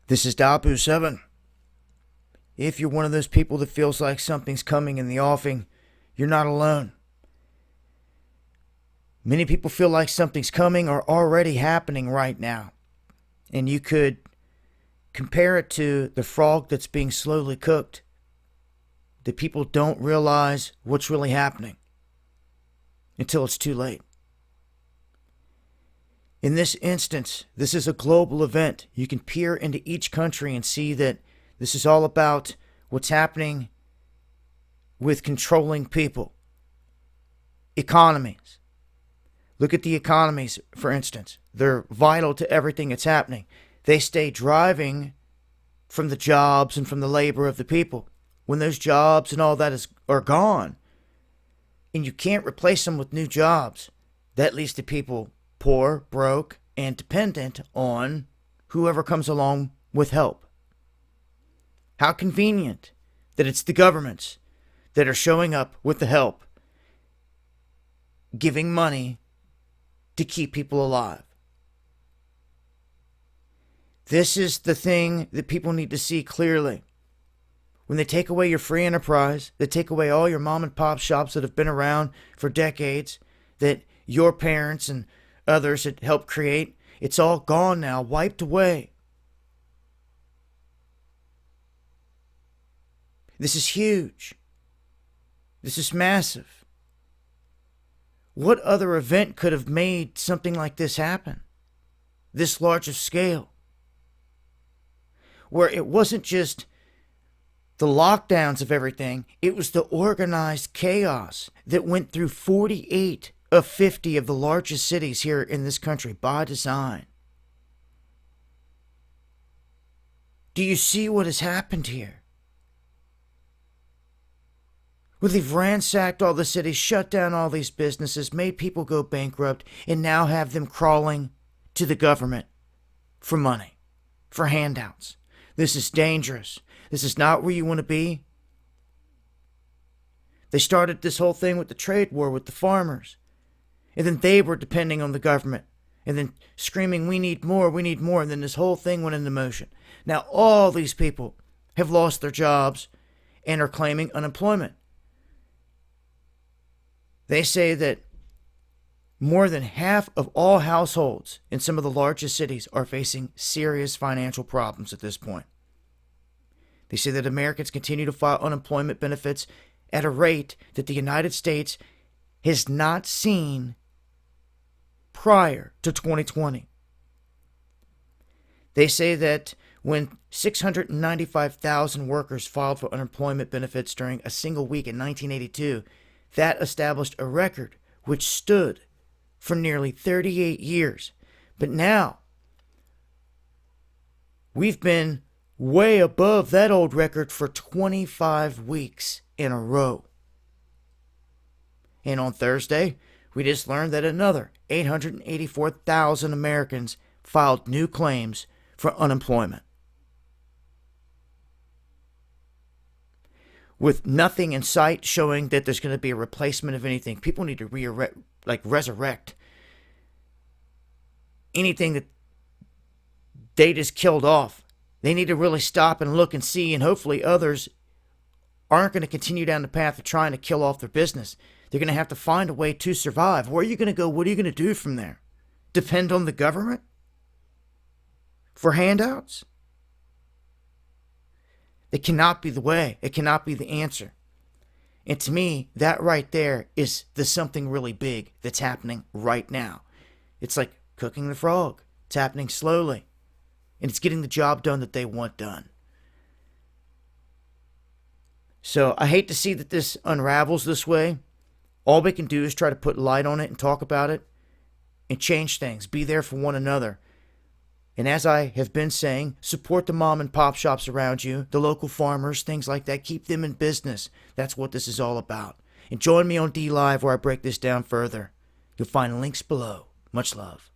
This is Dabu7. If you're one of those people that feels like something's coming in the offing, you're not alone. Many people feel like something's coming or already happening right now. And you could compare it to the frog that's being slowly cooked. The people don't realize what's really happening until it's too late. In this instance, this is a global event. You can peer into each country and see that this is all about what's happening with controlling people. Economies. Look at the economies, for instance. They're vital to everything that's happening. They stay driving from the jobs and from the labor of the people. When those jobs and all that are gone, and you can't replace them with new jobs, that leaves the people poor, broke, and dependent on whoever comes along with help. How convenient that it's the governments that are showing up with the help, giving money to keep people alive. This is the thing that people need to see clearly. When they take away your free enterprise, they take away all your mom and pop shops that have been around for decades, that your parents and others had helped create, it's all gone now, wiped away. This is huge. This is massive. What other event could have made something like this happen? This large of scale? Where it wasn't just the lockdowns of everything, it was the organized chaos that went through 48 of 50 of the largest cities here in this country by design. Do you see what has happened here? Well, they've ransacked all the cities, shut down all these businesses, made people go bankrupt, and now have them crawling to the government for money, for handouts. This is dangerous. This is not where you want to be. They started this whole thing with the trade war with the farmers. And then they were depending on the government. And then screaming, we need more, we need more. And then this whole thing went into motion. Now all these people have lost their jobs and are claiming unemployment. They say that more than half of all households in some of the largest cities are facing serious financial problems at this point. They say that Americans continue to file unemployment benefits at a rate that the United States has not seen prior to 2020. They say that when 695,000 workers filed for unemployment benefits during a single week in 1982, that established a record which stood for nearly 38 years. But now, we've been way above that old record for 25 weeks in a row. And on Thursday, we just learned that another 884,000 Americans filed new claims for unemployment. With nothing in sight showing that there's going to be a replacement of anything. People need to resurrect anything that they just killed off. They need to really stop and look and see, and hopefully others aren't going to continue down the path of trying to kill off their business. They're going to have to find a way to survive. Where are you going to go? What are you going to do from there? Depend on the government for handouts? It cannot be the way. It cannot be the answer. And to me, that right there is the something really big that's happening right now. It's like cooking the frog. It's happening slowly. And it's getting the job done that they want done. So I hate to see that this unravels this way. All we can do is try to put light on it and talk about it and change things. Be there for one another. And as I have been saying, support the mom and pop shops around you, the local farmers, things like that. Keep them in business. That's what this is all about. And join me on DLive where I break this down further. You'll find links below. Much love.